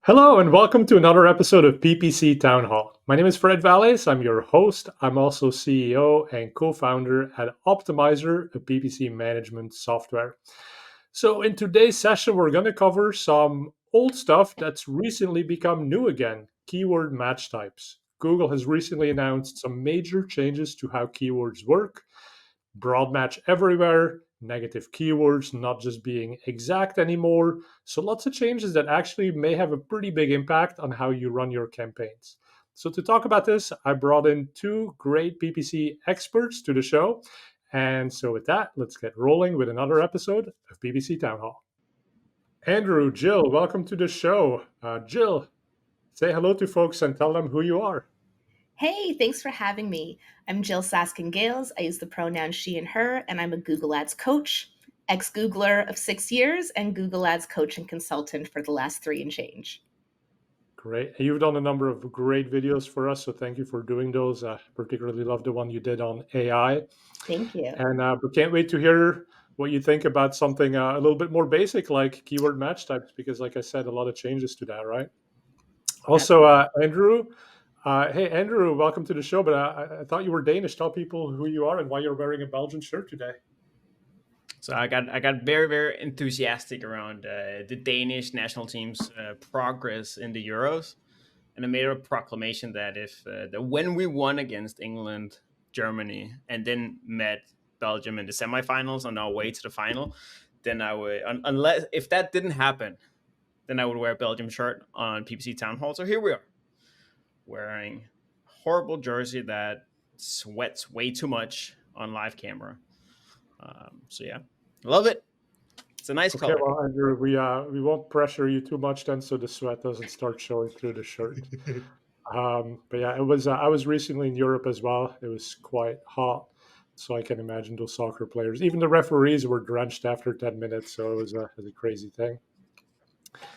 Hello and welcome to another episode of PPC Town Hall. My name is Fred Valles. I'm your host. I'm also CEO and co-founder at Optimizer, a PPC management software. So in today's session, we're going to cover some old stuff that's recently become new again, keyword match types. Google has recently announced some major changes to how keywords work, broad match everywhere, negative keywords not just being exact anymore. So, lots of changes that actually may have a pretty big impact on how you run your campaigns. So, to talk about this, I brought in two great PPC experts to the show. And so, with that, let's get rolling with another episode of PPC Town Hall. Andrew, Jill, welcome to the show. Jill, say hello to folks and tell them who you are. Hey, thanks for having me. I'm Jill Saskin-Gales. I use the pronouns she and her, and I'm a Google Ads coach, ex-Googler of 6 years, and Google Ads coach and consultant for the last 3 and change. Great. You've done a number of great videos for us, so thank you for doing those. I particularly love the one you did on AI. Thank you. And we can't wait to hear what you think about something a little bit more basic like keyword match types, because, like I said, a lot of changes to that, right? Also, Andrew, hey, Andrew, welcome to the show. But I thought you were Danish. Tell people who you are and why you're wearing a Belgian shirt today. So I got very enthusiastic around the Danish national team's progress in the Euros, and I made a proclamation that if that when we won against England, Germany, and then met Belgium in the semifinals on our way to the final, then I would unless if that didn't happen, then I would wear a Belgium shirt on PPC Town Hall. So here we are, wearing a horrible jersey that sweats way too much on live camera. So yeah, love it. It's a nice Okay, color. well, Andrew, we won't pressure you too much then, so the sweat doesn't start showing through the shirt. But yeah, it was. I was recently in Europe as well. It was quite hot, so I can imagine those soccer players. Even the referees were drenched after 10 minutes. So it was a crazy thing.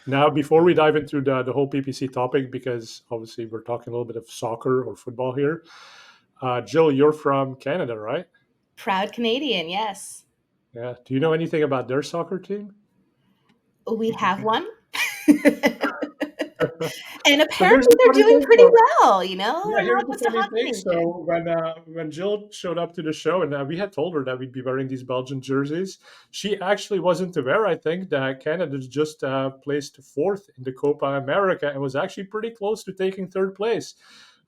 Now, before we dive into the whole PPC topic, because obviously we're talking a little bit of soccer or football here, Jill, you're from Canada, right? Proud Canadian, yes. Yeah. Do you know anything about their soccer team? We have one. And So here's apparently the they're funny doing thing. pretty So well, yeah, here's not the just a funny hockey thing. nation. So when Jill showed up to the show, and we had told her that we'd be wearing these Belgian jerseys, she actually wasn't aware. I think that Canada just placed fourth in the Copa America and was actually pretty close to taking third place.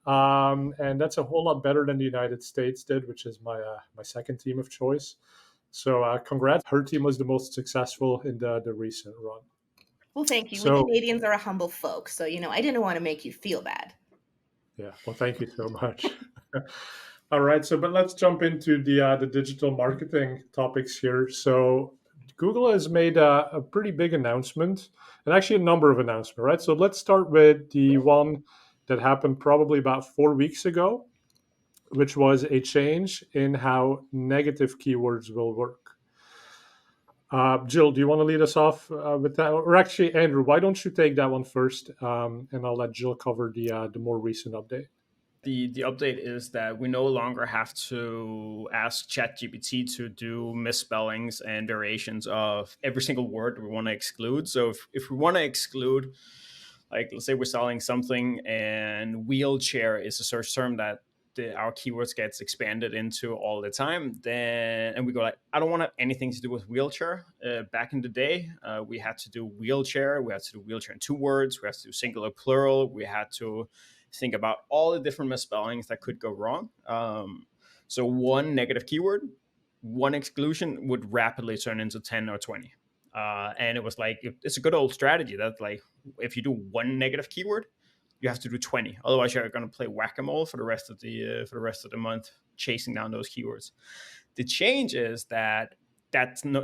And that's a whole lot better than the United States did, which is my second team of choice. So congrats. Her team was the most successful in the recent run. Well, thank you. We So Canadians are a humble folk, so I didn't want to make you feel bad. yeah, well, thank you so much. All right, so but let's jump into the digital marketing topics here. So Google has made a pretty big announcement, and actually a number of announcements, right? So let's start with the one that happened probably about 4 weeks ago, which was a change in how negative keywords will work. Jill, do you want to lead us off with that? Or actually, Andrew, why don't you take that one first, and I'll let Jill cover the more recent update. The update is that we no longer have to ask ChatGPT to do misspellings and variations of every single word we want to exclude. So if we want to exclude, like let's say we're selling something and wheelchair is a search term that our keywords gets expanded into all the time, then and we go like, I don't want to have anything to do with wheelchair. Back in the day, we had to do wheelchair. We had to do wheelchair in 2 words. We had to do singular, plural. We had to think about all the different misspellings that could go wrong. So one negative keyword, one exclusion would rapidly turn into 10 or 20. And it was like, it's a good old strategy that like, if you do one negative keyword, you have to do 20. Otherwise, you're going to play whack-a-mole for the rest of the month, chasing down those keywords. The change is that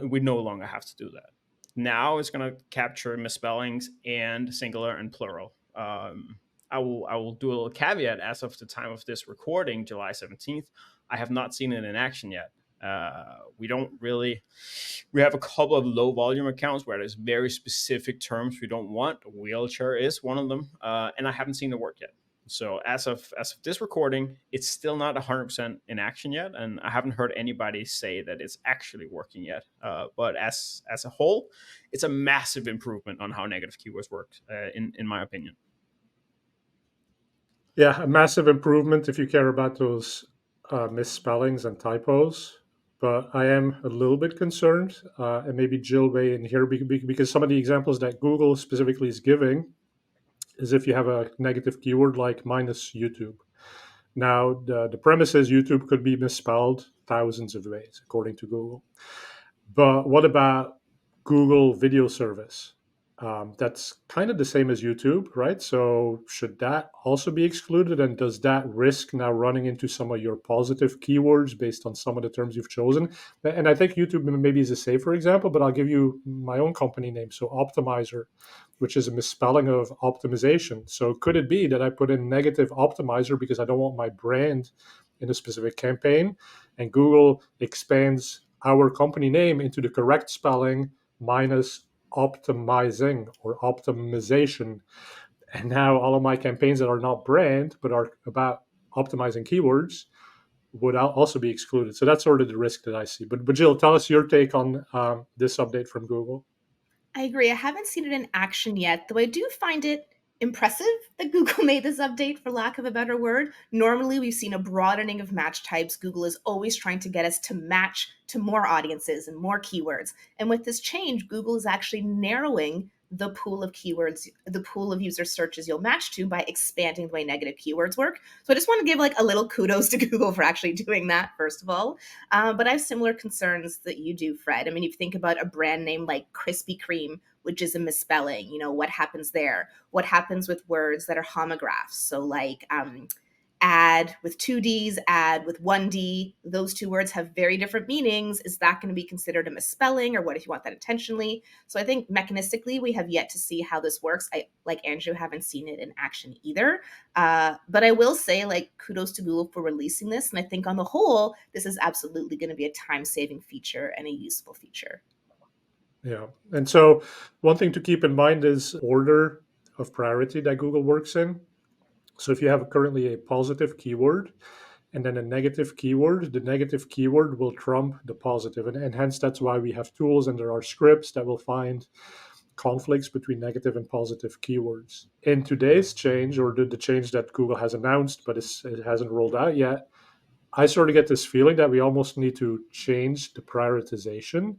we no longer have to do that. Now it's going to capture misspellings and singular and plural. I will do a little caveat. As of the time of this recording, July 17th, I have not seen it in action yet. We have a couple of low volume accounts where there's very specific terms we don't want. Wheelchair is one of them, and I haven't seen it work yet. So as of this recording, it's still not 100% in action yet, and I haven't heard anybody say that it's actually working yet. But as a whole, it's a massive improvement on how negative keywords work, in my opinion. Yeah, a massive improvement if you care about those misspellings and typos. But I am a little bit concerned, and maybe Jill weigh in here because some of the examples that Google specifically is giving is if you have a negative keyword like minus YouTube. Now, the premise is YouTube could be misspelled thousands of ways, according to Google. But what about Google Video Service? That's kind of the same as YouTube, right? So should that also be excluded? And does that risk now running into some of your positive keywords based on some of the terms you've chosen? And I think YouTube maybe is a safer example, but I'll give you my own company name. So Optimizer, which is a misspelling of optimization. So could it be that I put in negative optimizer because I don't want my brand in a specific campaign, and Google expands our company name into the correct spelling minus optimizing or optimization. And now all of my campaigns that are not brand but are about optimizing keywords would also be excluded. So that's sort of the risk that I see. But Jill, tell us your take on this update from Google. I agree. I haven't seen it in action yet, though I do find it impressive that Google made this update, for lack of a better word. Normally, we've seen a broadening of match types. Google is always trying to get us to match to more audiences and more keywords. And with this change, Google is actually narrowing the pool of keywords, the pool of user searches you'll match to by expanding the way negative keywords work. So I just want to give like a little kudos to Google for actually doing that, first of all. But I have similar concerns that you do, Fred. I mean, if you think about a brand name like Krispy Kreme, which is a misspelling, what happens there? What happens with words that are homographs? So like add with two Ds, add with one D. Those two words have very different meanings. Is that going to be considered a misspelling, or what if you want that intentionally? So I think mechanistically, we have yet to see how this works. I, like Andrew, haven't seen it in action either. But I will say, like, kudos to Google for releasing this. And I think on the whole, this is absolutely going to be a time-saving feature and a useful feature. Yeah. And so one thing to keep in mind is order of priority that Google works in. So if you have currently a positive keyword and then a negative keyword, the negative keyword will trump the positive. And hence, that's why we have tools and there are scripts that will find conflicts between negative and positive keywords. In today's change, or the change that Google has announced, but it hasn't rolled out yet, I sort of get this feeling that we almost need to change the prioritization.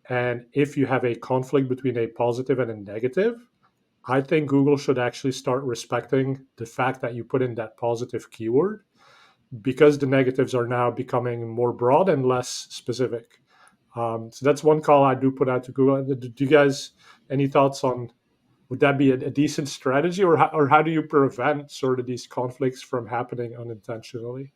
And if you have a conflict between a positive and a negative, I think Google should actually start respecting the fact that you put in that positive keyword, because the negatives are now becoming more broad and less specific. So that's one call I do put out to Google. Do you guys, any thoughts on, would that be a decent strategy, or how do you prevent sort of these conflicts from happening unintentionally?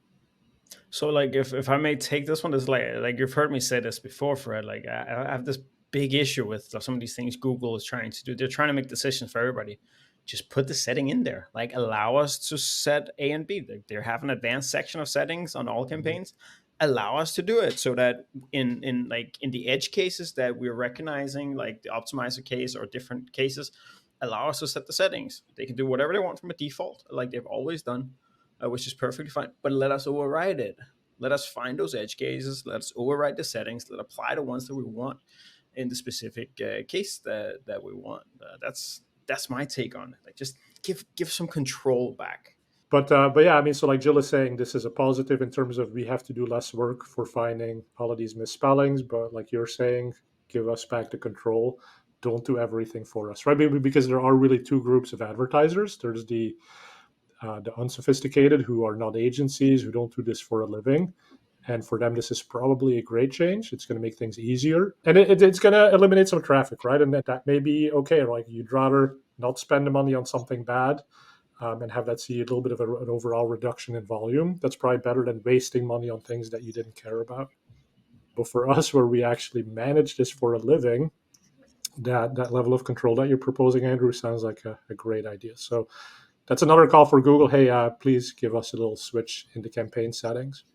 So like if I may take this one, is like you've heard me say this before, Fred. Like I have this big issue with some of these things Google is trying to do. They're trying to make decisions for everybody. Just put the setting in there. Like allow us to set A and B. They have an advanced section of settings on all campaigns. Allow us to do it so that in the edge cases that we're recognizing, like the optimizer case or different cases, allow us to set the settings. They can do whatever they want from a default, like they've always done, which is perfectly fine. But let us override it. Let us find those edge cases. Let us override the settings. Let apply the ones that we want in the specific case that we want. That's my take on it. Like just give some control back. But yeah, I mean, so like Jill is saying, this is a positive in terms of we have to do less work for finding all of these misspellings. But like you're saying, give us back the control. Don't do everything for us, right? Because there are really two groups of advertisers. There's the unsophisticated, who are not agencies, who don't do this for a living. And for them, this is probably a great change. It's going to make things easier, and it's going to eliminate some traffic, right? And that may be okay. Like you'd rather not spend the money on something bad, and have that see a little bit of an overall reduction in volume. That's probably better than wasting money on things that you didn't care about. But for us, where we actually manage this for a living, that level of control that you're proposing, Andrew, sounds like a great idea. So that's another call for Google. Hey, please give us a little switch in the campaign settings.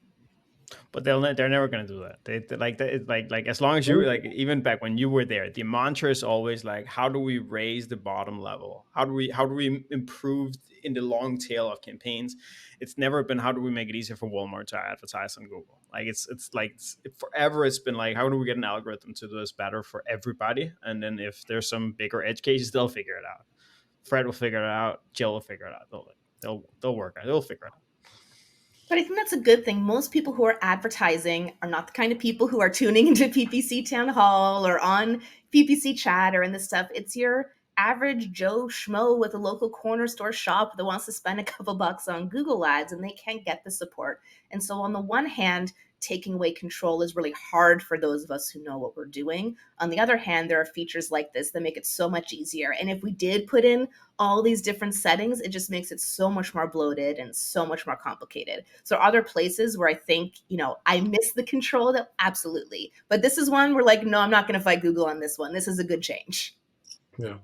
But they're never gonna do that. They like that. It's like as long as you like, even back when you were there, the mantra is always like, how do we raise the bottom level? How do we improve in the long tail of campaigns? It's never been how do we make it easier for Walmart to advertise on Google. Like it's like forever. It's been like how do we get an algorithm to do this better for everybody? And then if there's some bigger edge cases, they'll figure it out. Fred will figure it out. Jill will figure it out. They'll work it. They'll figure it out. But I think that's a good thing. Most people who are advertising are not the kind of people who are tuning into PPC Town Hall or on PPC Chat or in this stuff. It's your average Joe Schmo with a local corner store shop that wants to spend a couple bucks on Google ads and they can't get the support. And so, on the one hand, taking away control is really hard for those of us who know what we're doing. On the other hand, there are features like this that make it so much easier. And if we did put in all these different settings, it just makes it so much more bloated and so much more complicated. So are there places where I think, I miss the control? That absolutely. But this is one where like, no, I'm not going to fight Google on this one. This is a good change. Yeah.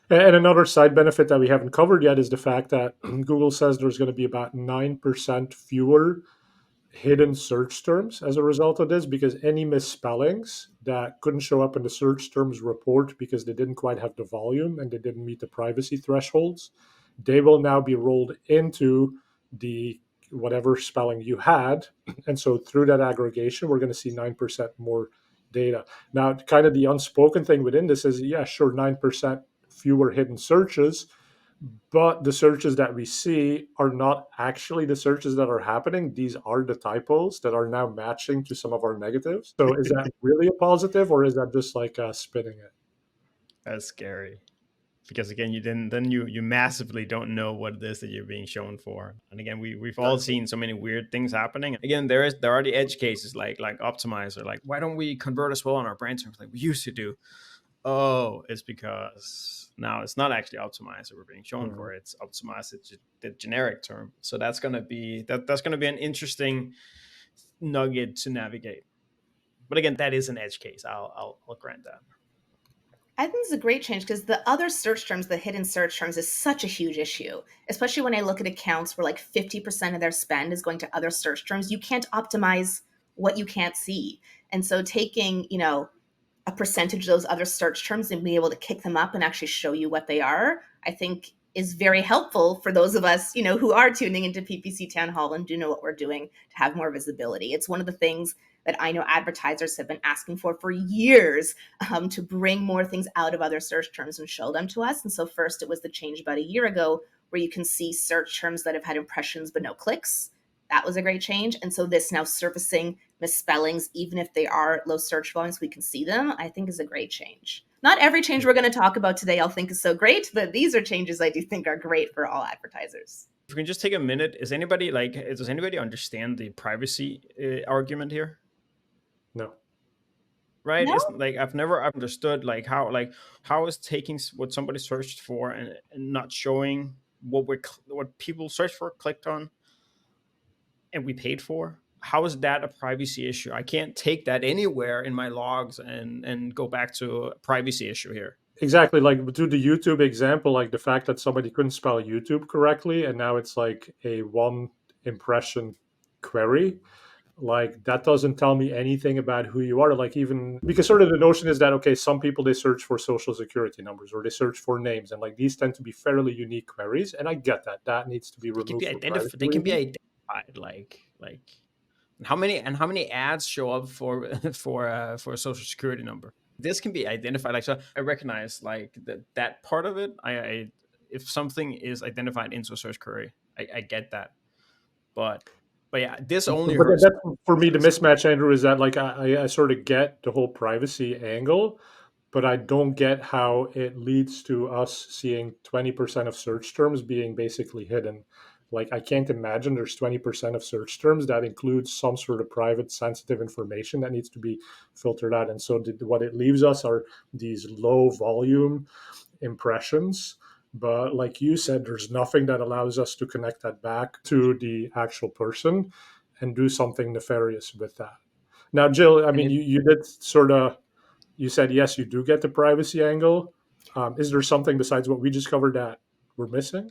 And another side benefit that we haven't covered yet is the fact that Google says there's going to be about 9% fewer hidden search terms as a result of this, because any misspellings that couldn't show up in the search terms report because they didn't quite have the volume and they didn't meet the privacy thresholds, they will now be rolled into the whatever spelling you had. And so through that aggregation, we're going to see 9% more data. Now, kind of the unspoken thing within this is, yeah, sure, 9% fewer hidden searches, but the searches that we see are not actually the searches that are happening. These are the typos that are now matching to some of our negatives. So is that really a positive, or is that just like spinning it? That's scary. Because again, you massively don't know what it is that you're being shown for. And again, we've all seen so many weird things happening. Again, there are the edge cases like optimizer, like why don't we convert as well on our brand terms like we used to do? Oh, it's because now it's not actually optimizer we're being shown for. It's optimized, it's the generic term. So that's gonna be an interesting nugget to navigate. But again, that is an edge case. I'll grant that. I think this is a great change because the other search terms, the hidden search terms, is such a huge issue, especially when I look at accounts where like 50% of their spend is going to other search terms. You can't optimize what you can't see. And so taking, a percentage of those other search terms and being able to kick them up and actually show you what they are, I think is very helpful for those of us, who are tuning into PPC Town Hall and do know what we're doing to have more visibility. It's one of the things that I know advertisers have been asking for years, to bring more things out of other search terms and show them to us. And so first it was the change about a year ago where you can see search terms that have had impressions but no clicks. That was a great change. And so this now surfacing misspellings, even if they are low search volumes, we can see them, I think is a great change. Not every change we're going to talk about today I'll think is so great, but these are changes I do think are great for all advertisers. If we can just take a minute, does anybody understand the privacy argument here? No. Right? No? It's like I've never understood how is taking what somebody searched for and not showing what people searched for, clicked on, and we paid for. How is that a privacy issue? I can't take that anywhere in my logs and go back to a privacy issue here. Exactly. Like to the YouTube example, like the fact that somebody couldn't spell YouTube correctly and now it's like a one impression query, like that doesn't tell me anything about who you are. Like, even because sort of the notion is that, okay, some people, they search for social security numbers or they search for names, and like these tend to be fairly unique queries, and I get that needs to be removed. They can be identified. Like how many ads show up for for a social security number? This can be identified. Like, so I recognize like that part of it. I if something is identified into a search query, I get that. But yeah, this only hurts. That's, for me, the mismatch, Andrew, is that like I sort of get the whole privacy angle, but I don't get how it leads to us seeing 20% of search terms being basically hidden. Like, I can't imagine there's 20% of search terms that includes some sort of private sensitive information that needs to be filtered out. And so what it leaves us are these low volume impressions. But like you said, there's nothing that allows us to connect that back to the actual person and do something nefarious with that. Now, Jill, I mean, you did sort of, you said, yes, you do get the privacy angle. Is there something besides what we just covered that we're missing?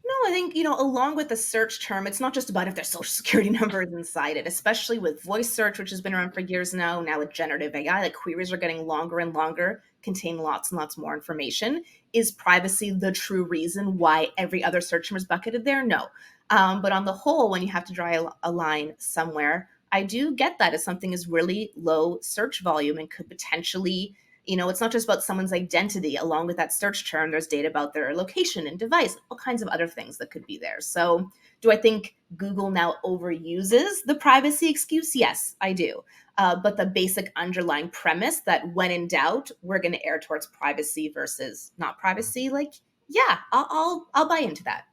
No, I think, along with the search term, it's not just about if there's social security numbers inside it, especially with voice search, which has been around for years now. Now with generative AI, like queries are getting longer and longer, contain lots and lots more information. Is privacy the true reason why every other search term is bucketed there? No. But on the whole, when you have to draw a line somewhere, I do get that if something is really low search volume and could potentially, it's not just about someone's identity. Along with that search term, there's data about their location and device, all kinds of other things that could be there. So do I think Google now overuses the privacy excuse? Yes, I do. But the basic underlying premise that when in doubt, we're going to err towards privacy versus not privacy, like, yeah, I'll buy into that.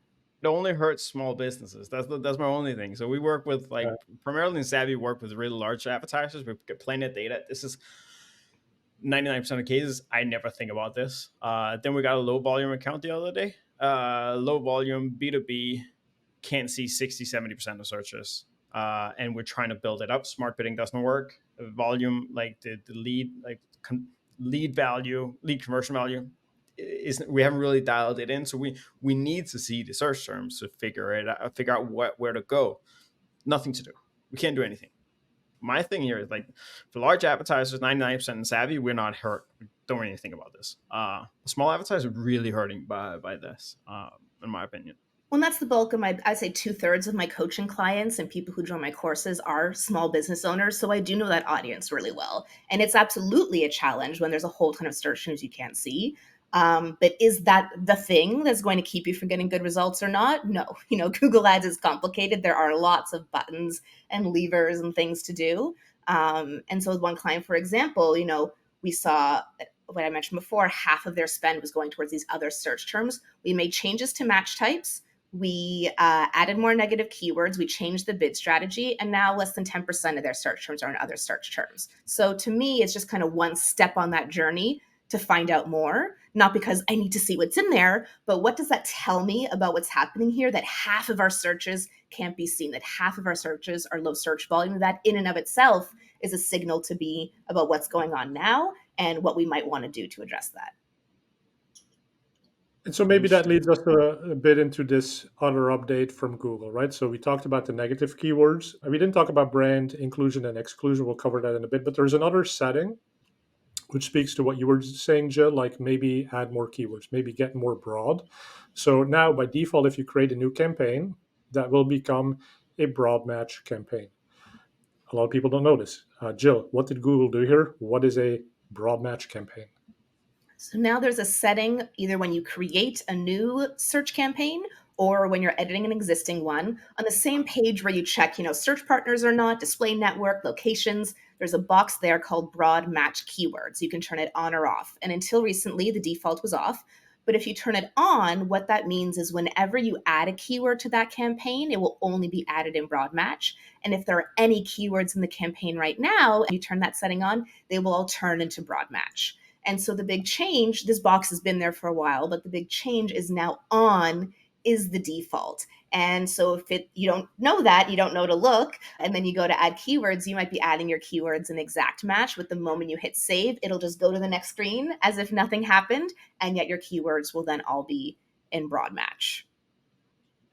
It only hurts small businesses. That's my only thing. So we work with primarily in Savvy, work with really large advertisers. We get plenty of data. This is 99% of cases. I never think about this. Then we got a low volume account the other day. Low volume B2B can't see 60-70% of searches. And we're trying to build it up. Smart bidding doesn't work. Volume, like the lead, like lead value, lead conversion value, we haven't really dialed it in. So we need to see the search terms to figure out where to go. Nothing to do. We can't do anything. My thing here is, like, for large advertisers, 99% in Savvy, we're not hurt. We don't really think about this. Small advertisers are really hurting by this, in my opinion. Well, that's the bulk of I'd say 2/3 of my coaching clients and people who join my courses are small business owners. So I do know that audience really well. And it's absolutely a challenge when there's a whole ton of search terms you can't see. But is that the thing that's going to keep you from getting good results or not? No. Google Ads is complicated. There are lots of buttons and levers and things to do. And so with one client, for example, we saw what I mentioned before, half of their spend was going towards these other search terms. We made changes to match types. We added more negative keywords. We changed the bid strategy. And now less than 10% of their search terms are in other search terms. So to me, it's just kind of one step on that journey to find out more, not because I need to see what's in there, but what does that tell me about what's happening here, that half of our searches can't be seen, that half of our searches are low search volume. That in and of itself is a signal to be about what's going on now and what we might want to do to address that. And so maybe that leads us a bit into this other update from Google, right? So we talked about the negative keywords. We didn't talk about brand inclusion and exclusion. We'll cover that in a bit. But there's another setting which speaks to what you were saying, Jill, like maybe add more keywords, maybe get more broad. So now by default, if you create a new campaign, that will become a broad match campaign. A lot of people don't know this. Jill, what did Google do here? What is a broad match campaign? So now there's a setting either when you create a new search campaign or when you're editing an existing one on the same page where you check, search partners or not, display network, locations. There's a box there called broad match keywords. You can turn it on or off. And until recently, the default was off. But if you turn it on, what that means is whenever you add a keyword to that campaign, it will only be added in broad match. And if there are any keywords in the campaign right now, and you turn that setting on, they will all turn into broad match. And so the big change, this box has been there for a while, but the big change is now on is the default. And so if you don't know that, you don't know to look, and then you go to add keywords, you might be adding your keywords in exact match. With the moment you hit save, it'll just go to the next screen as if nothing happened, and yet your keywords will then all be in broad match.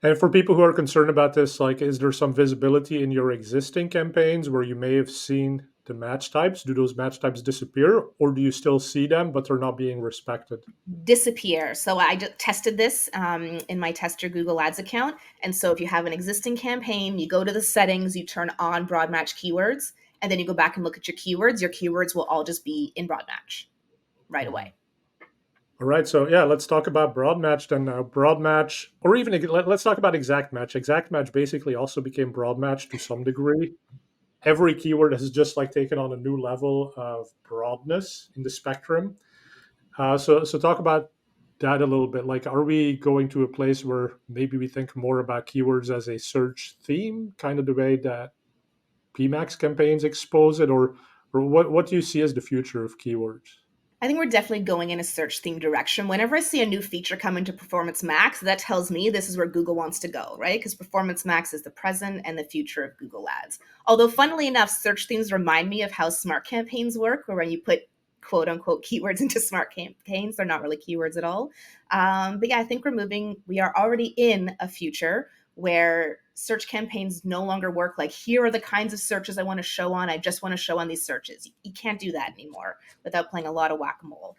And for people who are concerned about this, like, is there some visibility in your existing campaigns where you may have seen the match types? Do those match types disappear, or do you still see them, but they're not being respected? Disappear. So I just tested this in my Test Your Google Ads account. And so if you have an existing campaign, you go to the settings, you turn on broad match keywords, and then you go back and look at your keywords will all just be in broad match right away. All right, so yeah, let's talk about broad match then now. Broad match, or even let's talk about exact match. Exact match basically also became broad match to some degree. Every keyword has just like taken on a new level of broadness in the spectrum. So talk about that a little bit. Like, are we going to a place where maybe we think more about keywords as a search theme, kind of the way that PMAX campaigns expose it, or what do you see as the future of keywords? I think we're definitely going in a search theme direction. Whenever I see a new feature come into Performance Max, that tells me this is where Google wants to go, right? Because Performance Max is the present and the future of Google Ads. Although, funnily enough, search themes remind me of how smart campaigns work, where when you put quote unquote keywords into smart campaigns. They're not really keywords at all. But yeah, I think we are already in a future where search campaigns no longer work like, here are the kinds of searches I want to show on. I just want to show on these searches. You can't do that anymore without playing a lot of whack-a-mole.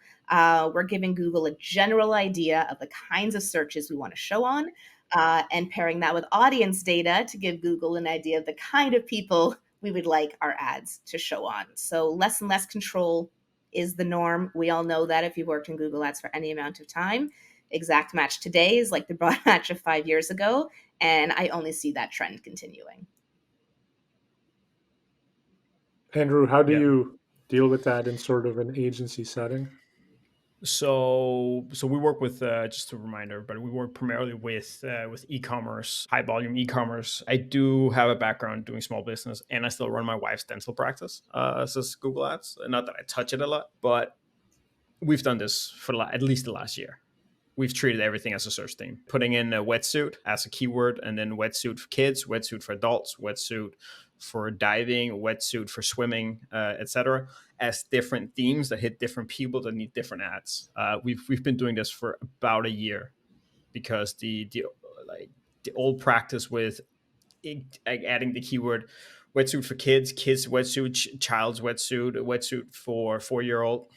We're giving Google a general idea of the kinds of searches we want to show on, and pairing that with audience data to give Google an idea of the kind of people we would like our ads to show on. So less and less control is the norm. We all know that if you've worked in Google Ads for any amount of time. Exact match today is like the broad match of 5 years ago, and I only see that trend continuing. Andrew, how do Yeah. you deal with that in sort of an agency setting? So we work with, just to remind everybody, we work primarily with e-commerce, high volume e-commerce. I do have a background doing small business, and I still run my wife's dental practice as Google Ads. Not that I touch it a lot, but we've done this for at least the last year. We've treated everything as a search theme, putting in a wetsuit as a keyword, and then wetsuit for kids, wetsuit for adults, wetsuit for diving, wetsuit for swimming, etc., as different themes that hit different people that need different ads. We've been doing this for about a year, because the old practice with adding the keyword wetsuit for kids, kids wetsuit, child's wetsuit, wetsuit for 4-year-old,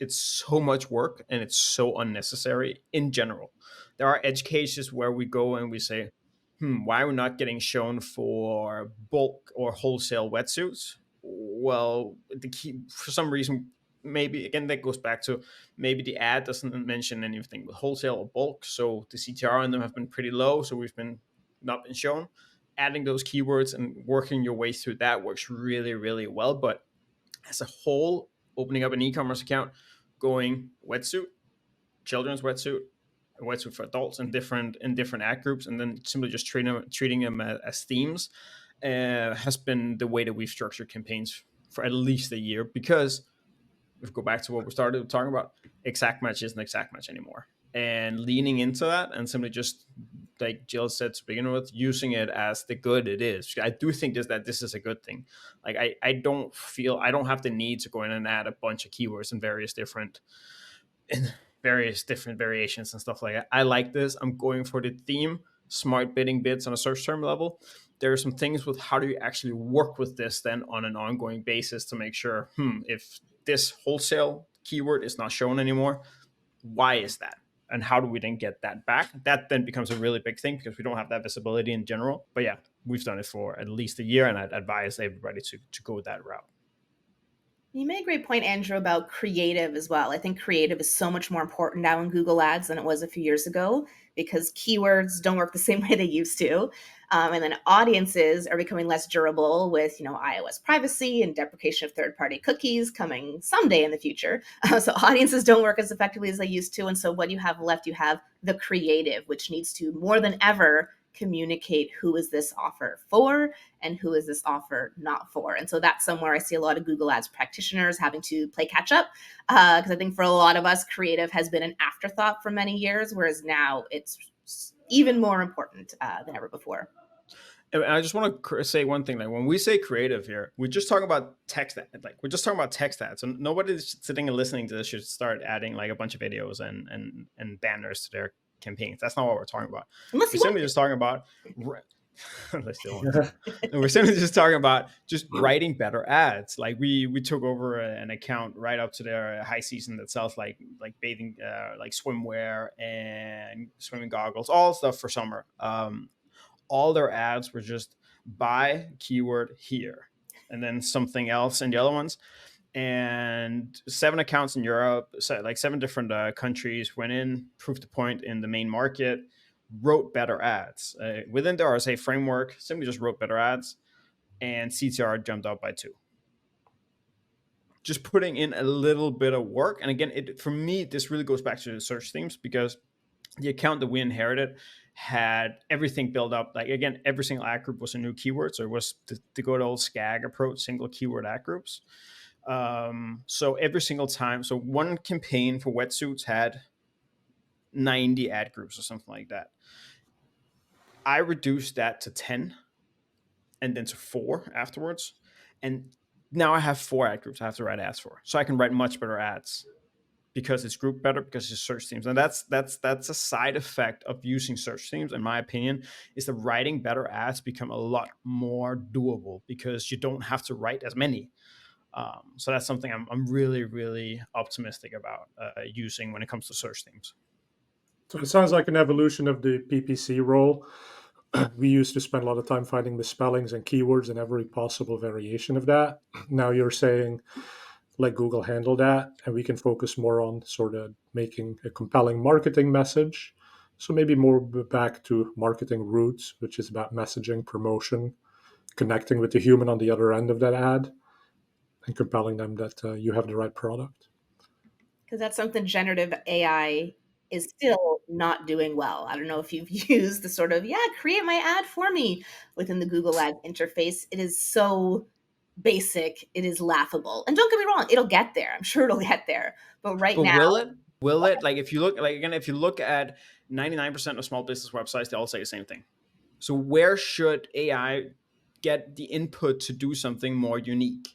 it's so much work and it's so unnecessary in general. There are edge cases where we go and we say, why are we not getting shown for bulk or wholesale wetsuits? Well, the key, for some reason, maybe again that goes back to maybe the ad doesn't mention anything with wholesale or bulk, so the CTR on them have been pretty low, so we've been not been shown. Adding those keywords and working your way through that works really, really well. But as a whole, opening up an e-commerce account, going wetsuit, children's wetsuit, a wetsuit for adults in different ad groups, and then simply just treating them as themes, has been the way that we've structured campaigns for at least a year. Because if we go back to what we started talking about, exact match isn't exact match anymore. And leaning into that and simply just, like Jill said to begin with, using it as the good it is. I do think that this is a good thing. Like I don't have the need to go in and add a bunch of keywords in various different variations and stuff like that. I like this. I'm going for the theme, smart bidding bids on a search term level. There are some things with how do you actually work with this then on an ongoing basis to make sure, if this wholesale keyword is not shown anymore, why is that? And how do we then get that back? That then becomes a really big thing because we don't have that visibility in general. But yeah, we've done it for at least a year, and I'd advise everybody to go that route. You made a great point, Andrew, about creative as well. I think creative is so much more important now in Google Ads than it was a few years ago, because keywords don't work the same way they used to. And then audiences are becoming less durable with, iOS privacy and deprecation of third-party cookies coming someday in the future. So audiences don't work as effectively as they used to. And so what you have left, you have the creative, which needs to more than ever communicate who is this offer for and who is this offer not for. And so that's somewhere I see a lot of Google Ads practitioners having to play catch up, because I think for a lot of us, creative has been an afterthought for many years, whereas now it's even more important than ever before. And I just want to say one thing. Like when we say creative here, we're just talking about text. Like we're just talking about text ads. So nobody's sitting and listening to this should start adding like a bunch of videos and banners to their campaigns. That's not what we're talking about. We're simply just talking about. We're simply just talking about just writing better ads. Like we took over an account right up to their high season that sells like bathing, like swimwear and swimming goggles, all stuff for summer. All their ads were just buy keyword here and then something else in the other ones. And 7 accounts in Europe, so like 7 different countries went in, proved the point in the main market, wrote better ads. Within the RSA framework, simply just wrote better ads, and CTR jumped up by 2. Just putting in a little bit of work. And again, for me, this really goes back to the search themes, because the account that we inherited had everything built up. Like again, every single ad group was a new keyword. So it was the good old SCAG approach, single keyword ad groups. So every single time, so one campaign for wetsuits had 90 ad groups or something like that. I reduced that to 10 and then to 4 afterwards. And now I have 4 ad groups I have to write ads for. So I can write much better ads because it's grouped better, because it's search themes. And that's a side effect of using search themes, in my opinion, is that writing better ads become a lot more doable because you don't have to write as many. So that's something I'm really, really optimistic about using when it comes to search themes. So it sounds like an evolution of the PPC role. We used to spend a lot of time finding misspellings and keywords and every possible variation of that. Now you're saying let Google handle that, and we can focus more on sort of making a compelling marketing message. So maybe more back to marketing roots, which is about messaging, promotion, connecting with the human on the other end of that ad, and compelling them that you have the right product. Because that's something generative AI is still not doing well. I don't know if you've used the sort of, yeah, create my ad for me within the Google Ads interface. It is so basic, it is laughable. And don't get me wrong, it'll get there. I'm sure it'll get there. But right But now, will it? Will it? Like if you look, like again, if you look at 99% of small business websites, they all say the same thing. So where should AI get the input to do something more unique?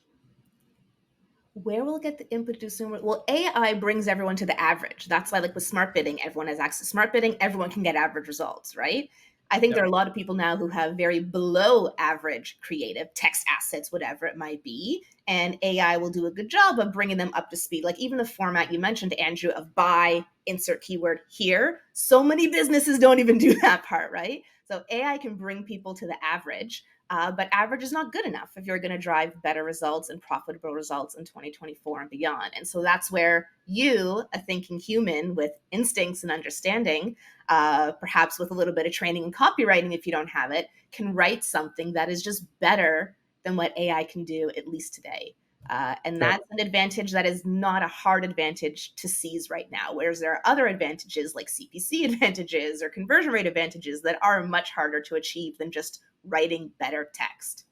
where will it get the input to do sooner? Well, AI brings everyone to the average. That's why, like with smart bidding, everyone has access to smart bidding. Everyone can get average results, right? I think there are Yep. a lot of people now who have very below average creative text assets, whatever it might be. And AI will do a good job of bringing them up to speed. Like even the format you mentioned, Andrew, of buy, insert keyword here. So many businesses don't even do that part, right? So AI can bring people to the average. But average is not good enough if you're going to drive better results and profitable results in 2024 and beyond. And so that's where you, a thinking human with instincts and understanding, perhaps with a little bit of training and copywriting if you don't have it, can write something that is just better than what AI can do, at least today. And Yeah. that's an advantage that is not a hard advantage to seize right now. Whereas there are other advantages like CPC advantages or conversion rate advantages that are much harder to achieve than just writing better text.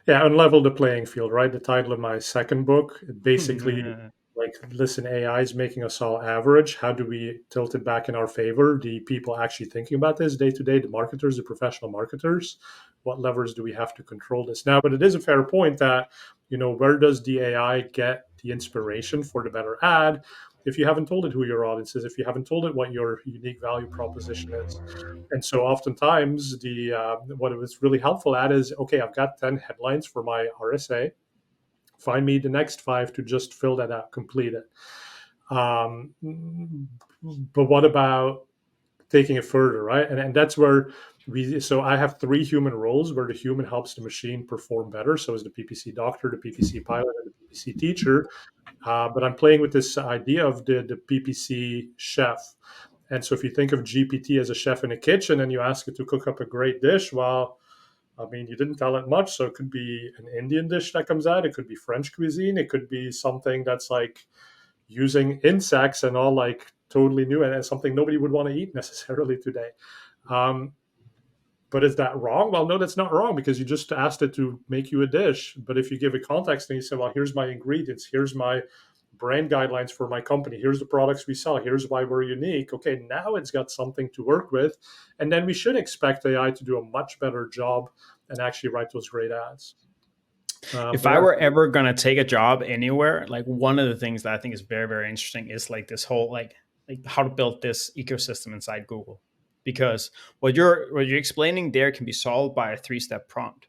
Yeah, unlevel the playing field, right? The title of my second book, it basically like, listen, AI is making us all average. How do we tilt it back in our favor? The people actually thinking about this day to day, the marketers, the professional marketers, what levers do we have to control this now? But it is a fair point that, where does the AI get the inspiration for the better ad? If you haven't told it who your audience is, if you haven't told it what your unique value proposition is. And so oftentimes the what it was really helpful at is, okay, I've got 10 headlines for my RSA. Find me the next 5 to just fill that out, complete it. Um, but what about taking it further, right? And that's where so I have 3 human roles where the human helps the machine perform better. So is the PPC doctor, the PPC pilot, and the PPC teacher. But I'm playing with this idea of the PPC chef. And so if you think of GPT as a chef in a kitchen and you ask it to cook up a great dish, well, I mean, you didn't tell it much. So it could be an Indian dish that comes out. It could be French cuisine. It could be something that's like using insects and all, like totally new, and something nobody would want to eat necessarily today. Um, but is that wrong? Well, no, that's not wrong because you just asked it to make you a dish. But if you give it context and you say, well, here's my ingredients, here's my brand guidelines for my company, here's the products we sell, here's why we're unique. Okay, now it's got something to work with. And then we should expect AI to do a much better job and actually write those great ads. If But I were ever going to take a job anywhere, like one of the things that I think is very, very interesting is like this whole like how to build this ecosystem inside Google, because what you're explaining there can be solved by a 3-step prompt.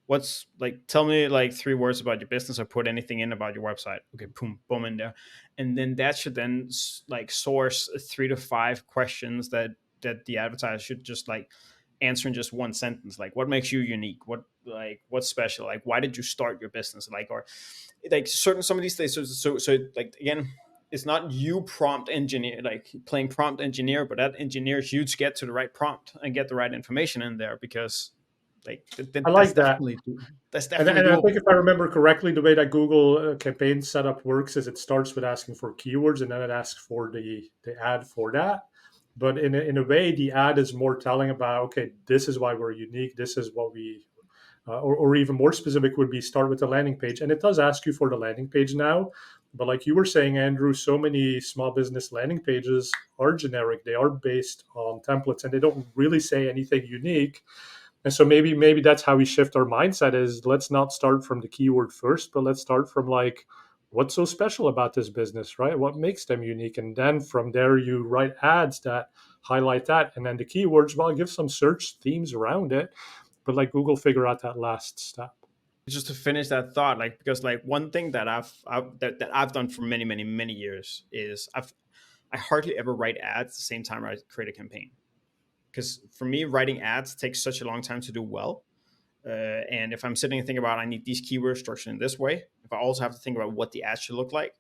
What's like, tell me like 3 words about your business or put anything in about your website. Okay, boom, boom in there. And then that should then like source 3 to 5 questions that the advertiser should just like answer in just one sentence. Like, what makes you unique? What's special? Like, why did you start your business? Like, or like some of these things. So like again, it's not you prompt engineer, like playing prompt engineer, but that engineers you to get to the right prompt and get the right information in there, because like I that's like that. definitely And I think doable. if I remember correctly, the way that Google campaign setup works is it starts with asking for keywords and then it asks for the ad for that. But in a way, the ad is more telling about, okay, this is why we're unique. This is what we, or even more specific would be start with the landing page. And it does ask you for the landing page now. But like you were saying, Andrew, so many small business landing pages are generic. They are based on templates and they don't really say anything unique. And so maybe that's how we shift our mindset is let's not start from the keyword first, but let's start from like what's so special about this business, right? What makes them unique? And then from there you write ads that highlight that. And then the keywords, well, give some search themes around it, but like Google figure out that last step. Just to finish that thought, like because like one thing that that I've done for many years is I hardly ever write ads at the same time I create a campaign, because for me writing ads takes such a long time to do well. And if I'm sitting and thinking about I need these keywords structured in this way, if I also have to think about what the ad should look like,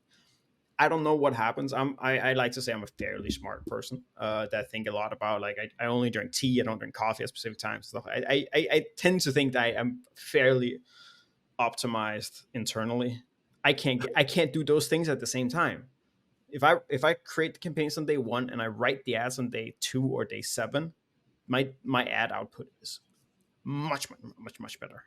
I don't know what happens. I like to say I'm a fairly smart person that think a lot about like I only drink tea, I don't drink coffee at specific times. Stuff. I tend to think that I am fairly optimized internally. I can't do those things at the same time. If I create the campaigns on day one and I write the ads on day 2 or day 7, my ad output is much better.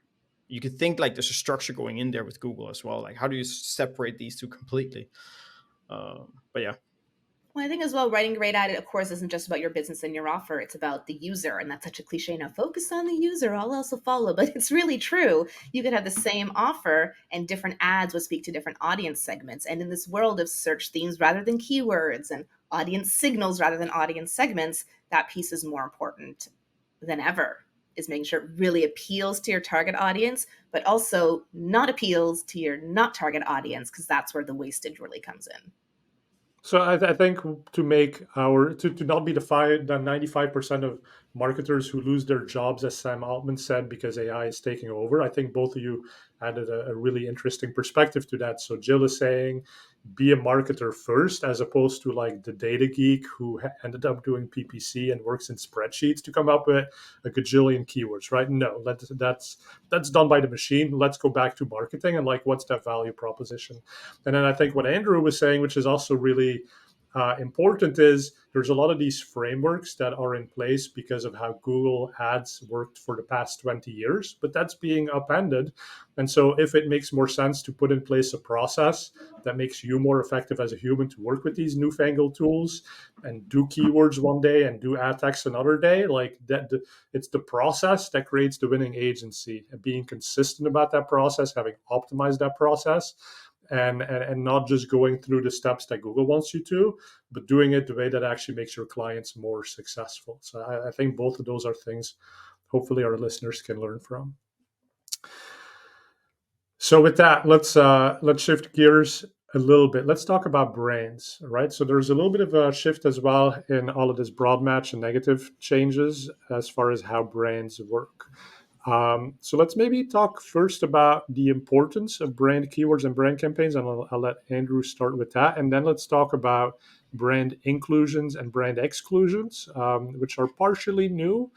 You could think like there's a structure going in there with Google as well. Like how do you separate these two completely? But yeah. Well, I think as well, writing a great ad, of course, isn't just about your business and your offer. It's about the user. And that's such a cliche now. Focus on the user, all else will follow. But it's really true. You could have the same offer and different ads would speak to different audience segments. And in this world of search themes rather than keywords and audience signals rather than audience segments, that piece is more important than ever, is making sure it really appeals to your target audience, but also not appeals to your not target audience, because that's where the wastage really comes in. So I think to make our to not be the 95% of marketers who lose their jobs, as Sam Altman said, because AI is taking over. I think both of you added a really interesting perspective to that. So Jill is saying be a marketer first, as opposed to like the data geek who ended up doing PPC and works in spreadsheets to come up with a gajillion keywords, right? No, that's done by the machine. Let's go back to marketing and like what's that value proposition. And then I think what Andrew was saying, which is also really important, is there's a lot of these frameworks that are in place because of how Google Ads worked for the past 20 years, but that's being upended. And so if it makes more sense to put in place a process that makes you more effective as a human to work with these newfangled tools and do keywords one day and do ad text another day, like that, it's the process that creates the winning agency, and being consistent about that process, having optimized that process, and not just going through the steps that Google wants you to, but doing it the way that actually makes your clients more successful. So I think both of those are things hopefully our listeners can learn from. So with that, let's shift gears a little bit. Let's talk about brands, right? So there's a little bit of a shift as well in all of this broad match and negative changes as far as how brands work. So let's maybe talk first about the importance of brand keywords and brand campaigns, and I'll let Andrew start with that. And then let's talk about brand inclusions and brand exclusions, which are partially new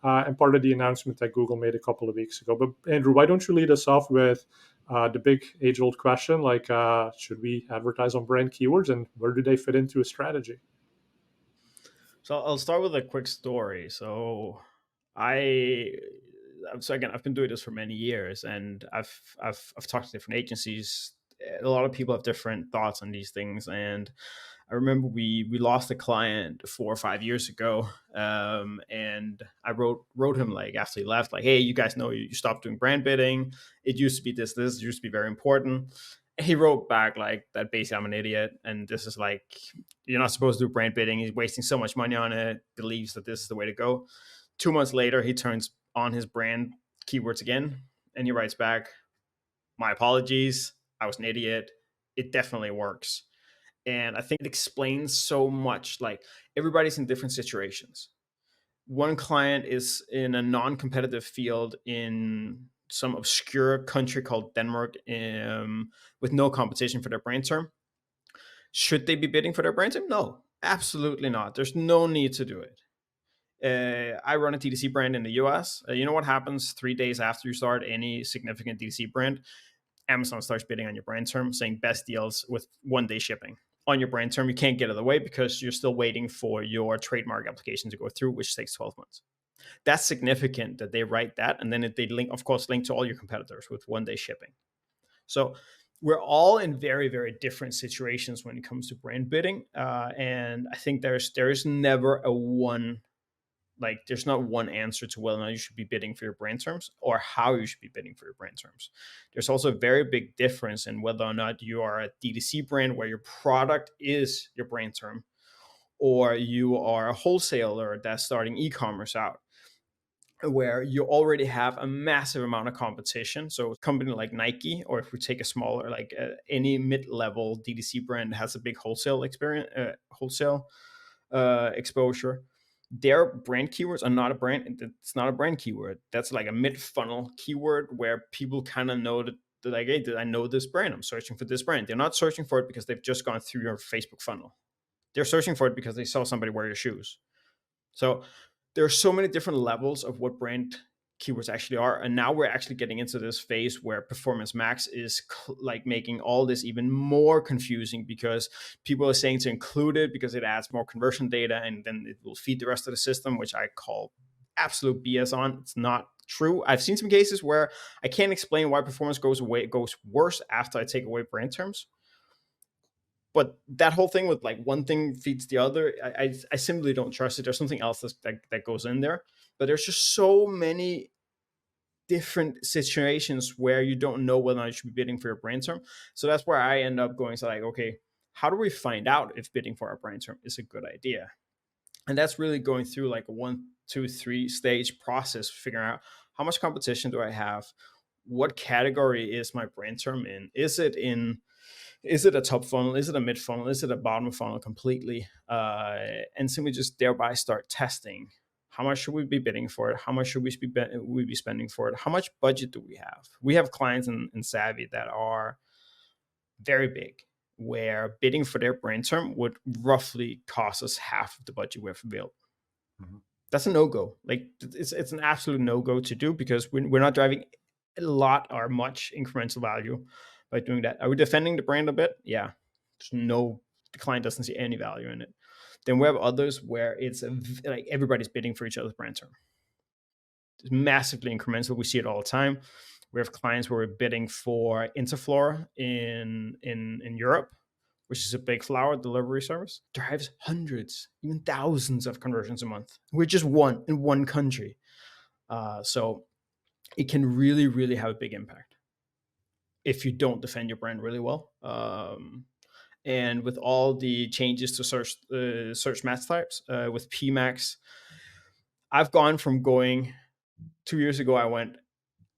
and part of the announcement that Google made a couple of weeks ago. But Andrew, why don't you lead us off with the big age-old question, like should we advertise on brand keywords and where do they fit into a strategy? So I'll start with a quick story. I so again, I've been doing this for many years, and I've talked to different agencies. A lot of people have different thoughts on these things, and I remember we lost a client 4 or 5 years ago, and I wrote him like after he left, like, hey, you guys know you stopped doing brand bidding. It used to be this it used to be very important. He wrote back like that basically I'm an idiot, and this is like you're not supposed to do brand bidding. He's wasting so much money on it. Believes that this is the way to go. 2 months later, he turns on his brand keywords again, and he writes back, "My apologies. I was an idiot. It definitely works." And I think it explains so much. Like everybody's in different situations. One client is in a non-competitive field in some obscure country called Denmark, with no competition for their brand term. Should they be bidding for their brand term? No, absolutely not. There's no need to do it. I run a DTC brand in the US. You know what happens 3 days after you start any significant DTC brand? Amazon starts bidding on your brand term, saying best deals with 1 day shipping. On your brand term, you can't get it away because you're still waiting for your trademark application to go through, which takes 12 months. That's significant that they write that. And then they link, of course, link to all your competitors with 1 day shipping. So we're all in very, very different situations when it comes to brand bidding. And I think there is never a one Like there's not one answer to whether or not you should be bidding for your brand terms or how you should be bidding for your brand terms. There's also a very big difference in whether or not you are a D2C brand where your product is your brand term, or you are a wholesaler that's starting e-commerce out, where you already have a massive amount of competition. So a company like Nike, or if we take a smaller, like any mid-level D2C brand that has a big wholesale experience, exposure, their brand keywords are not a brand. It's not a brand keyword. That's like a mid-funnel keyword where people kind of know that they're like, hey, did I know this brand? I'm searching for this brand. They're not searching for it because they've just gone through your Facebook funnel. They're searching for it because they saw somebody wear your shoes. So there are so many different levels of what brand keywords actually are. And now we're actually getting into this phase where Performance Max is like making all this even more confusing, because people are saying to include it because it adds more conversion data and then it will feed the rest of the system, which I call absolute BS on. It's not true. I've seen some cases where I can't explain why performance goes away. It goes worse after I take away brand terms. But that whole thing with like one thing feeds the other, I simply don't trust it. There's something else that goes in there. But there's just so many different situations where you don't know whether or not you should be bidding for your brand term. So that's where I end up going to like, okay, how do we find out if bidding for our brand term is a good idea? And that's really going through like a 1, 2, 3 stage process, figuring out how much competition do I have? What category is my brand term in? Is it a top funnel? Is it a mid funnel? Is it a bottom funnel completely? And simply just thereby start testing. How much should we be bidding for it? How much should we be spending for it? How much budget do we have? We have clients in Savvy that are very big, where bidding for their brand term would roughly cost us half of the budget we have available. Mm-hmm. That's a no-go. Like it's an absolute no-go to do, because we're not driving a lot or much incremental value by doing that. Are we defending the brand a bit? Yeah. The client doesn't see any value in it. Then we have others where it's like everybody's bidding for each other's brand term. It's massively incremental. We see it all the time. We have clients where we're bidding for Interflora in Europe, which is a big flower delivery service, drives hundreds, even thousands of conversions a month. We're just one in one country. So it can really, really have a big impact if you don't defend your brand really well. And with all the changes to search match types, with PMax, I've gone from going 2 years ago, I went,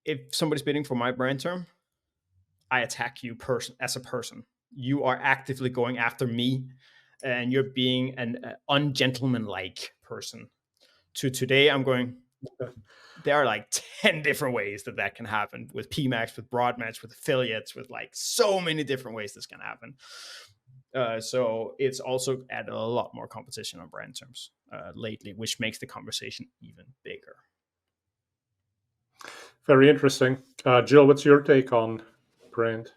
if somebody's bidding for my brand term, I attack you as a person. You are actively going after me, and you're being an ungentlemanlike person. To today, I'm going, there are like 10 different ways that can happen with PMax, with Broadmatch, with affiliates, with like so many different ways this can happen. So it's also added a lot more competition on brand terms lately, which makes the conversation even bigger. Very interesting. Jill, what's your take on brand?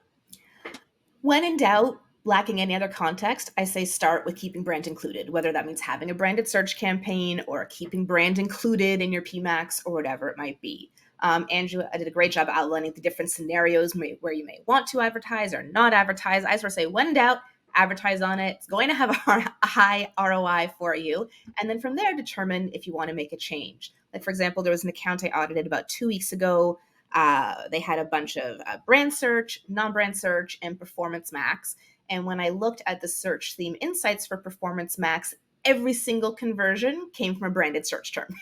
When in doubt, lacking any other context, I say start with keeping brand included, whether that means having a branded search campaign or keeping brand included in your PMax or whatever it might be. Andrew, I did a great job outlining the different scenarios where you may want to advertise or not advertise. I sort of say, when in doubt, advertise on it. It's going to have a high ROI for you. And then from there, determine if you want to make a change. Like, for example, there was an account I audited about 2 weeks ago. They had a bunch of brand search, non-brand search, and Performance Max. And when I looked at the search theme insights for Performance Max, every single conversion came from a branded search term.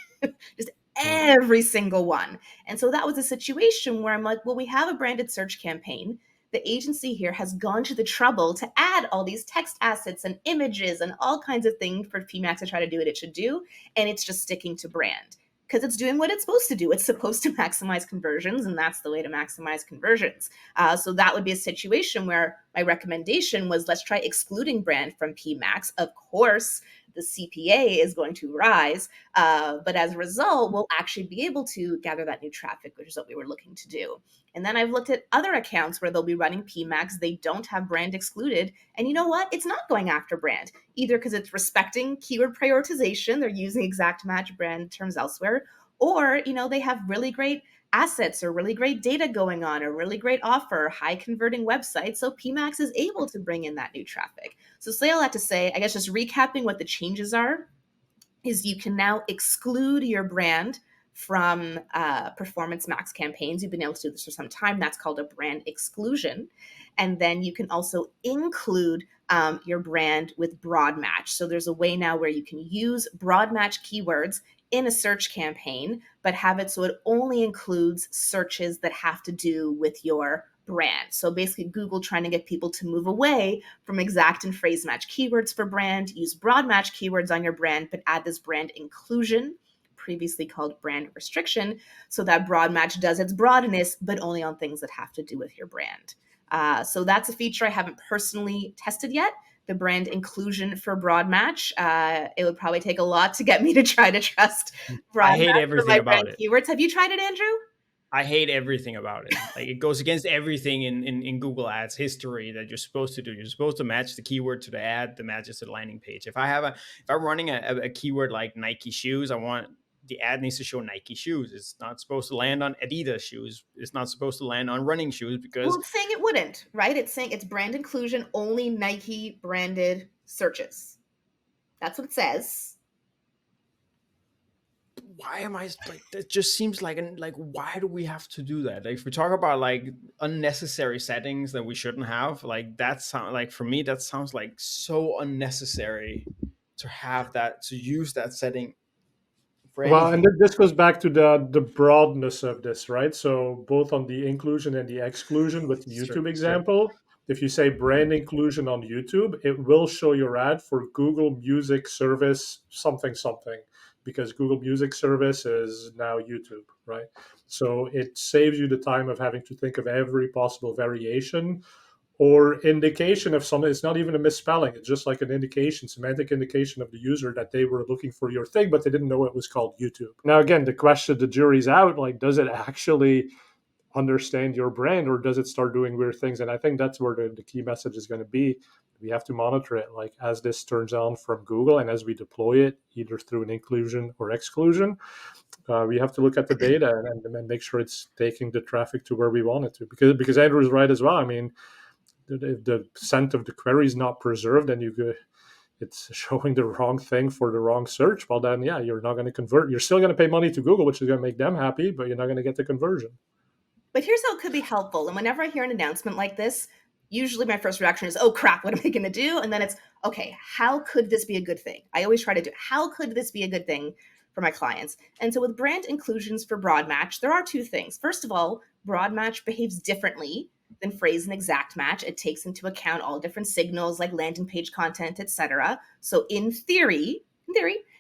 Just every single one. And so that was a situation where I'm like, well, we have a branded search campaign. The agency here has gone to the trouble to add all these text assets and images and all kinds of things for PMax to try to do what it should do. And it's just sticking to brand because it's doing what it's supposed to do. It's supposed to maximize conversions, and that's the way to maximize conversions. So that would be a situation where my recommendation was, let's try excluding brand from PMax. Of course, the CPA is going to rise, but as a result, we'll actually be able to gather that new traffic, which is what we were looking to do. And then I've looked at other accounts where they'll be running PMax. They don't have brand excluded. And you know what? It's not going after brand, either because it's respecting keyword prioritization. They're using exact match brand terms elsewhere, or, they have really great assets or really great data going on, a really great offer, high converting website. So PMax is able to bring in that new traffic. So say all that to say, I guess just recapping what the changes are. is you can now exclude your brand from performance max campaigns. You've been able to do this for some time. That's called a brand exclusion. And then you can also include your brand with broad match. So there's a way now where you can use broad match keywords in a search campaign, but have it so it only includes searches that have to do with your brand. So basically, Google trying to get people to move away from exact and phrase match keywords for brand, use broad match keywords on your brand, but add this brand inclusion, previously called brand restriction, so that broad match does its broadness, but only on things that have to do with your brand. So that's a feature I haven't personally tested yet. The brand inclusion for broad match. It would probably take a lot to get me to try to trust broad I hate match for everything my brand about it. keywords. Have you tried it, Andrew? I hate everything about it. Like, it goes against everything in Google Ads history that you're supposed to do. You're supposed to match the keyword to the ad that matches the landing page. If I'm running a keyword like Nike shoes, I want the ad needs to show Nike shoes. It's not supposed to land on Adidas shoes. It's not supposed to land on running shoes because Well, it's saying it wouldn't, right? It's saying it's brand inclusion, only Nike branded searches. That's what it says. why am I like that? Just seems like why do we have to do that? Like, if we talk about like unnecessary settings that we shouldn't have, like that sound like for me that sounds like so unnecessary to have that, to use that setting for Well, and anything. this goes back to the broadness of this, right? So both on the inclusion and the exclusion with the Sure, YouTube sure. example, if you say brand inclusion on YouTube, it will show your ad for Google Music Service something something, because Google Music Service is now YouTube, right? So it saves you the time of having to think of every possible variation or indication of something. It's not even a misspelling. It's just like an indication, semantic indication of the user that they were looking for your thing, but they didn't know it was called YouTube. Now, again, the question, the jury's out. Like, does it actually understand your brand, or does it start doing weird things? And I think that's where the key message is going to be. We have to monitor it. Like, as this turns on from Google and as we deploy it, either through an inclusion or exclusion, we have to look at the data and make sure it's taking the traffic to where we want it to. Because Andrew's right as well. I mean, if the scent of the query is not preserved and you go, it's showing the wrong thing for the wrong search, well then yeah, you're not going to convert. You're still going to pay money to Google, which is going to make them happy, but you're not going to get the conversion. But here's how it could be helpful. And whenever I hear an announcement like this, usually my first reaction is, oh crap, what am I going to do? And then it's, okay, how could this be a good thing? I always try to do, how could this be a good thing for my clients? And so with brand inclusions for broad match, there are two things. First of all, broad match behaves differently than phrase and exact match. It takes into account all different signals like landing page content, etc. So in theory,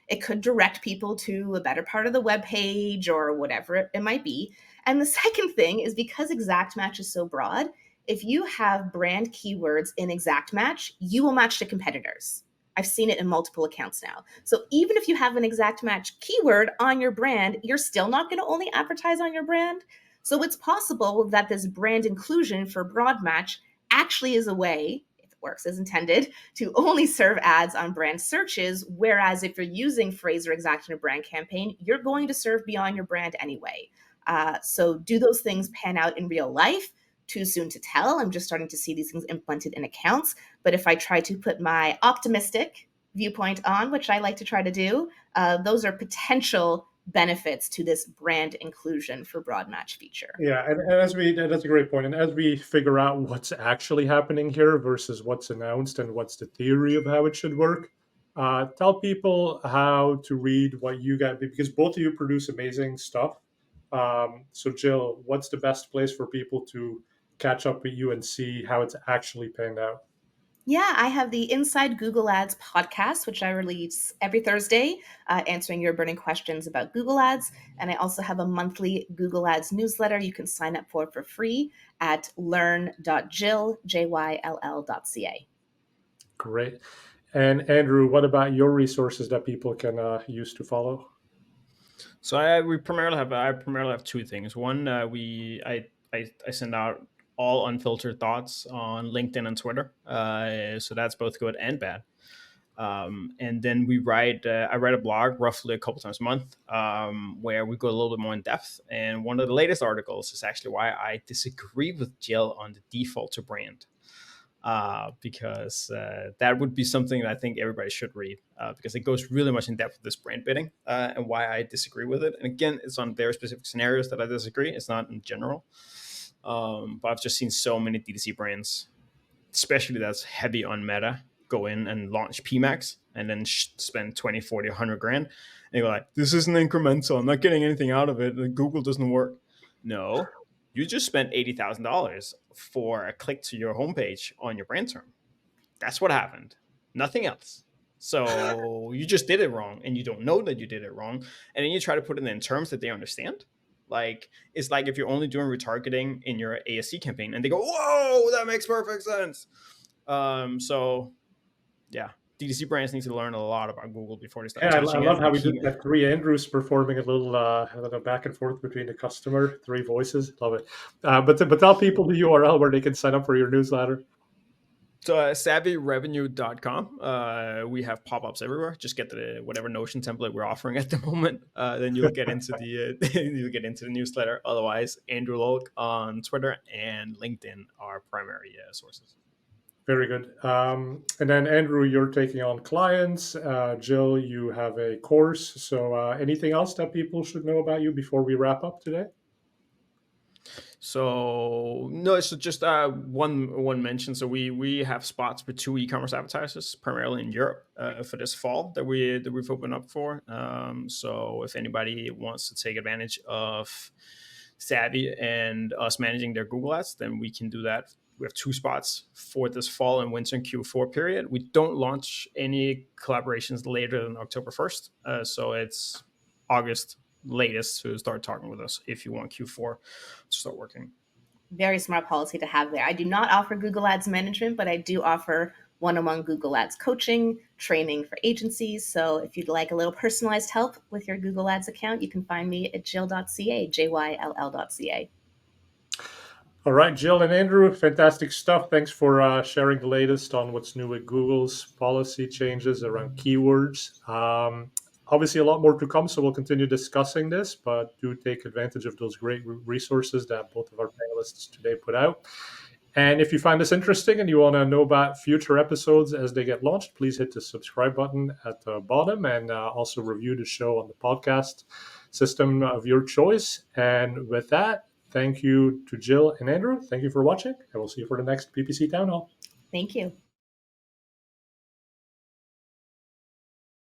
it could direct people to a better part of the web page or whatever it might be. And the second thing is, because exact match is so broad, if you have brand keywords in exact match, you will match to competitors. I've seen it in multiple accounts now. So even if you have an exact match keyword on your brand, you're still not going to only advertise on your brand. So it's possible that this brand inclusion for broad match actually is a way, if it works as intended, to only serve ads on brand searches. Whereas if you're using phrase or exact in a brand campaign, you're going to serve beyond your brand anyway. So do those things pan out in real life? Too soon to tell. I'm just starting to see these things implemented in accounts. But if I try to put my optimistic viewpoint on, which I like to try to do, those are potential benefits to this brand inclusion for broad match feature. Yeah, and as we that's a great point. And as we figure out what's actually happening here versus what's announced and what's the theory of how it should work, tell people how to read what you got, because both of you produce amazing stuff. So Jill, what's the best place for people to catch up with you and see how it's actually panned out? Yeah, I have the Inside Google Ads podcast, which I release every Thursday, answering your burning questions about Google Ads. And I also have a monthly Google Ads newsletter you can sign up for free at learn.jill.ca. Great. And Andrew, what about your resources that people can use to follow? So I primarily have two things. One, I send out all unfiltered thoughts on LinkedIn and Twitter. So that's both good and bad. And then I write a blog roughly a couple times a month, where we go a little bit more in depth. And one of the latest articles is actually why I disagree with Jill on the default to brand. because that would be something that I think everybody should read, because it goes really much in depth with this brand bidding, and why I disagree with it. And again, it's on very specific scenarios that I disagree. It's not in general. But I've just seen so many D2C brands, especially that's heavy on meta, go in and launch PMAX and then spend 20, 40, 100 grand. And you're like, this isn't incremental. I'm not getting anything out of it. Google doesn't work. No, you just spent $80,000 for a click to your homepage on your brand term. That's what happened. Nothing else. So you just did it wrong, and you don't know that you did it wrong. And then you try to put it in terms that they understand. Like, it's like if you're only doing retargeting in your ASC campaign and they go, whoa, that makes perfect sense. So yeah, D2C brands need to learn a lot about Google before they start Yeah, I touching love it. how we did that. Three Andrews performing a little back and forth between the customer, three voices. Love it. But tell people the URL where they can sign up for your newsletter. So savvyrevenue.com. We have pop-ups everywhere. Just get the whatever Notion template we're offering at the moment. Then you'll get into the you'll get into the newsletter. Otherwise, Andrew Lolk on Twitter and LinkedIn are primary sources. Very good. And then Andrew, you're taking on clients. Jill, you have a course. So anything else that people should know about you before we wrap up today? So no, so just one mention. So we have spots with 2 e-commerce advertisers, primarily in Europe, for this fall that we've opened up for. So if anybody wants to take advantage of Savvy and us managing their Google ads, then we can do that. We have 2 spots for this fall and winter and Q4 period. We don't launch any collaborations later than October 1st. So it's August latest to start talking with us if you want Q4 to start working. Very smart policy to have there. I do not offer Google Ads management, but I do offer one-on-one Google Ads coaching, training for agencies. So if you'd like a little personalized help with your Google Ads account, you can find me at jill.ca, JYLL.ca. All right, Jill and Andrew, fantastic stuff. Thanks for sharing the latest on what's new with Google's policy changes around keywords. Obviously, a lot more to come, so we'll continue discussing this, but do take advantage of those great resources that both of our panelists today put out. And if you find this interesting and you want to know about future episodes as they get launched, please hit the subscribe button at the bottom, and also review the show on the podcast system of your choice. And with that, thank you to Jill and Andrew. Thank you for watching, and we'll see you for the next PPC Town Hall. Thank you.